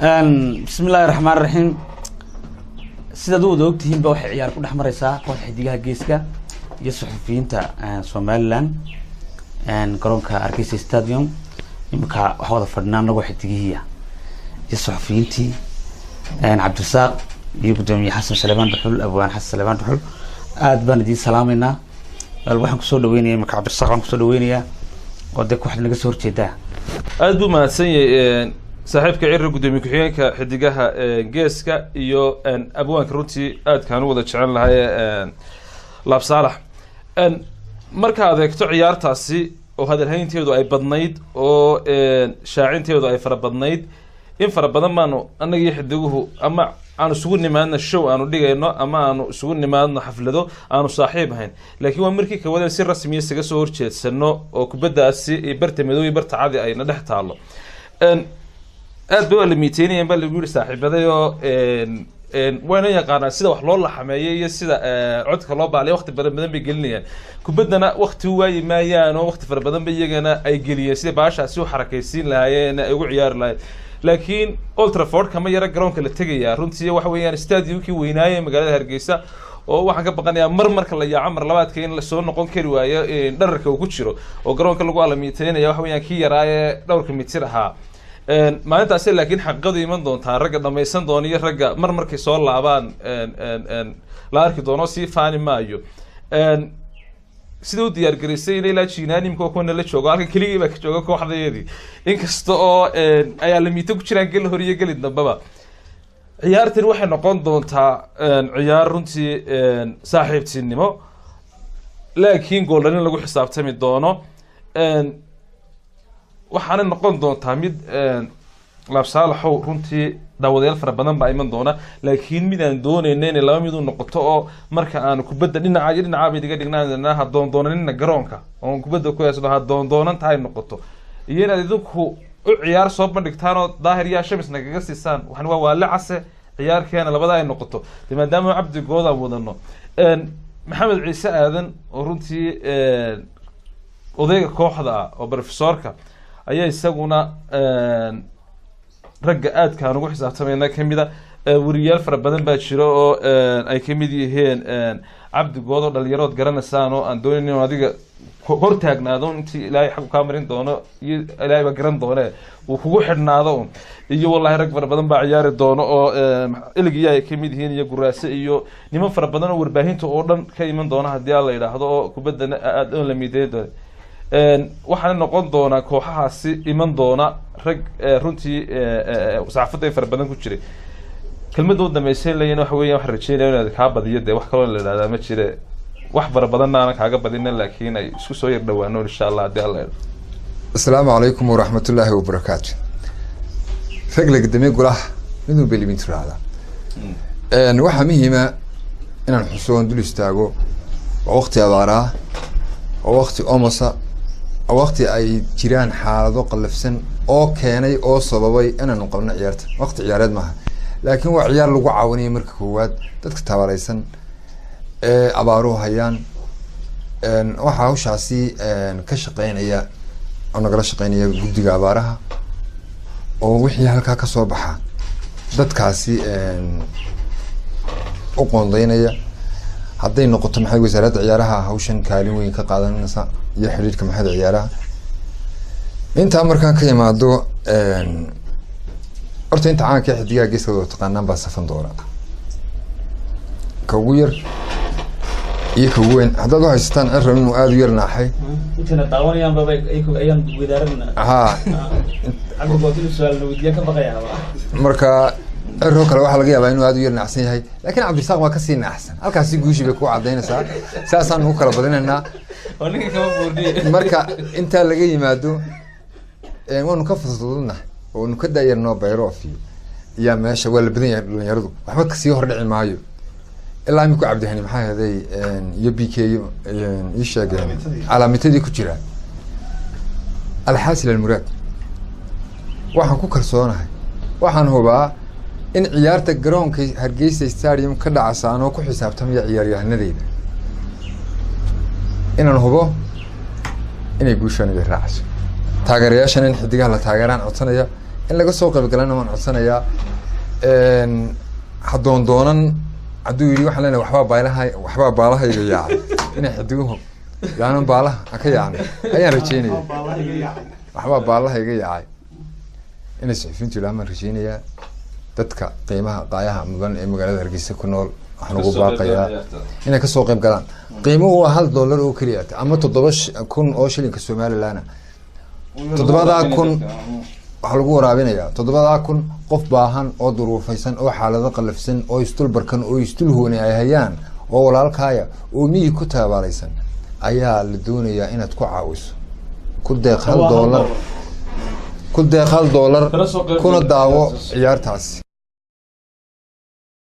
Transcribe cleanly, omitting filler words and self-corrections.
بسم الله الرحمن الرحيم. sida aad u ogtihiin ba waxay ciyaar ku dhex maraysaa kooxda xidigaha geeska iyo suxufiyiinta Somaliland garoonka Hargeysa Stadium. imka waxa wada fadhinaan lagu xidigihiya iyo suxufiyiintii Cabdirasaaq iyo gudoomiye Xasan Salebaan Dhuxul Abwaan Xasan Salebaan Dhuxul aad baan idin salaameynaa. waxaan ku soo dhaweynayaa marka Cabdirasaaq aan ku soo dhaweynayaa oo dad kooxda naga soo horjeeda aad buu mahadsan yahay saaxiibka ciir gudoomiye ku-xigeenka xidigaha geeska iyo abwaanka runtii aad kaan wada jecel lahay Laab Saalax marka aad eegto ciyaartaasi oo hadalhaynteedu ay badnayd oo shaacinteedu ay fara badnayd in fara badan baanu annaga xidiguhu ama aanu isugu nimaadna show aanu dhigayno ama aanu isugu nimaadno xaflado aanu saaxiib ahayn laakiin waa markii ka wada si rasmi ah isaga soo horjeedsano oo kubadaasi barta madow iyo barta cadi ay na dhex taalo aad baa la miiteynayeen baa lagu yiri saaxiibaday oo wayna yaqaanaa sida wax loo laxameeyay iyo sida codka loo baalay waqti badan bay gelinayaan kubadana waqti waay maayaan oo waqti fara badan bay iyagana ay geliyeen sida baashaasi u xarakeysiin lahaayeen ay ugu ciyaar lahaayeen laakiin Old Trafford kama yara garoonka la tagaya runtii waxa weeyaan stadiumkii weynaaye magaalada Hargeysa oo waxaan ka baqanayaa marka la yaaco mar labaadka in la soo noqon kari waayo dhararka uu ku jiro oo garoonka lagu alamiiteynaya waxa weeyaan kii yaraaye dhowrka mitir ahaa maalintaasi laakiin xaqadu iman doontaa ragga dhamaysan doona iyo ragga markay soo laabaan la arki doono si faani maayo sidoo diyaar gareysay in ilaa Jiinaanimka oo la joogo halka kaliya ba ka jooga kooxdayeedii inkasta oo ayaa la miito ku jiraan gal horiye galid dambaba ciyaartan waxay noqon doontaa ciyaar runtii saaxiibtinimo laakiin gooldan lagu xisaabtami doono waxaana noqon doontaa mid Laab Saalax runtii daawadayaal fara badan baa iman doona laakiin mid aan doonayno in laba mid uu noqoto oo marka aan kubadda dhinaca bay diga dhignaa ha doondoonanina garoonka oo kubadda ku yeesdo ha doondoonan tahay noqoto iyo inaad idinku u ciyaar soo bandhigtaan oo daahir yaa Shamisna kaga siisaan waxaan waa la case ciyaarkeena labada ay noqoto maadaama Cabdi Gooda wadano Maxamed Ciise Aadan oo runtii odayga kooxda oo professorka ayaa isaguna ragga aad kaan ugu xisaabtamayna kamida wariyaal fara badan baa jiro oo ay kamid yihiin Cabdi Goodo dhalinyarada garanaysan oo aan doonayno adiga hor taagnaado intii Ilaahay xaq ka marin doono iyo Ilaahay ba garan doone uu kugu xidhnaado iyo wallahi rag fara badan baa ciyaari doono oo ilgiya ay kamid yihiin iyo guraase iyo niman fara badan oo warbaahinta oo dhan ka iman doona hadii la yiraahdo oo kubadana aad la mideeyo waxaan noqon doona kooxahaasi iman doona rag runtii saxaafada fara badan ku jiray kelmadda u dhameysay leeyna waxa weeyaan wax rajeynaa inaad ka badiyo wax kale oo la yiraahdo ma jire wax fara badan aan kaaga badina laakiin ay isku soo yar dhawaano insha Allah hadii Allah السلام عليكم ورحمة الله وبركاته فقلك دمي قلاه منو بلي بنت هذا waxa muhiima inaan xusoon dul istaago waqti abaara oo waqti omasa oo waqti ay jiraan xaalado qalafsan oo keenay oo sababay inaan qabno ciyaarta waqti ciyaareed maaha laakiin waa ciyaar lagu caawinayo marka koowaad dadka tabaraysan abaaru hayaan waxa hawshaasi ka shaqeynaya oo nagala shaqeynaya guddiga abaaraha oo wixii halka ka soo baxa dadkaasi u qoondeynaya hadday noqoto maxay wasaaradda ciyaaraha hawshan kaalin weyn ka qaadanaysa iyo xiriirka maxay ciyaaraha inta markaan ka yimaado horta inta aan ka xidigaa geeska oo taqaanaan baa safan doona ka ugu yar iyo ka weyn haddaad u haystaan arrin inuu aad u yar naaxay intana daawanayaan baba ayaan wadaarana Cabdi Goodo su'aal wadiya ka baqaya marka arro kale waxa laga yaabaa inuu aad u yar naacsan yahay laakiin Cabdirasaaq waa ka sii naacsan halkaasi guushi bay ku cadeynaysaa saasaan u kala badinaynaa oo ninka kama buurdiyay marka inta laga yimaado waanu ka fududna oo nu ka daayarno bayro afiyo iyo meesha waa la badan yahay dhalinyaradu waxba ka sii hor dhici maayo ilaa imku Cabdihani maxay haday iyo BK iyo sheegeen calaamadii ku jira alxaasil almuraad waxaan ku kalsoonahay waxaan hubaa in ciyaarta garoonka Hargeysa Stadium ka dhacaysa oo ku xisaabtamaya ciyaaryahanadeyda inaan hubo inay guushan ay raacayso taageerayaashan in xidigaha la taageeraan codsanaya in laga soo qayb galana waan codsanayaa hadoon doonan hadduu yidhi waxaan leenahay waxbaa baalahayga yaacay inay xidiguhu yaanan baalaha ka yaacnay ayaan rajeynaya waxbaa baalahayga yaacay inay saxufiyiintu yidhahaan baan rajeynayaa dadka qiimaha qaayaha mudan ee magaalada Hargeysa ku nool waxaan ugu baaqayaa inay ka soo qayb galaan qiimuhu waa $1 oo kaliya ama 7,000 oo shilinka Somaliland 7,000 waxa lagu waraabinayaa 7,000 qof baahan oo duruufaysan oo xaalado qalafsan oo istul barkan oo istul hooni ay hayaan oo walaalkaaya oo miyi ku taabaalaysan ayaa la doonayaa inaad ku caawiso ku deeq $1 $1 kuna daawo ciyaartaasi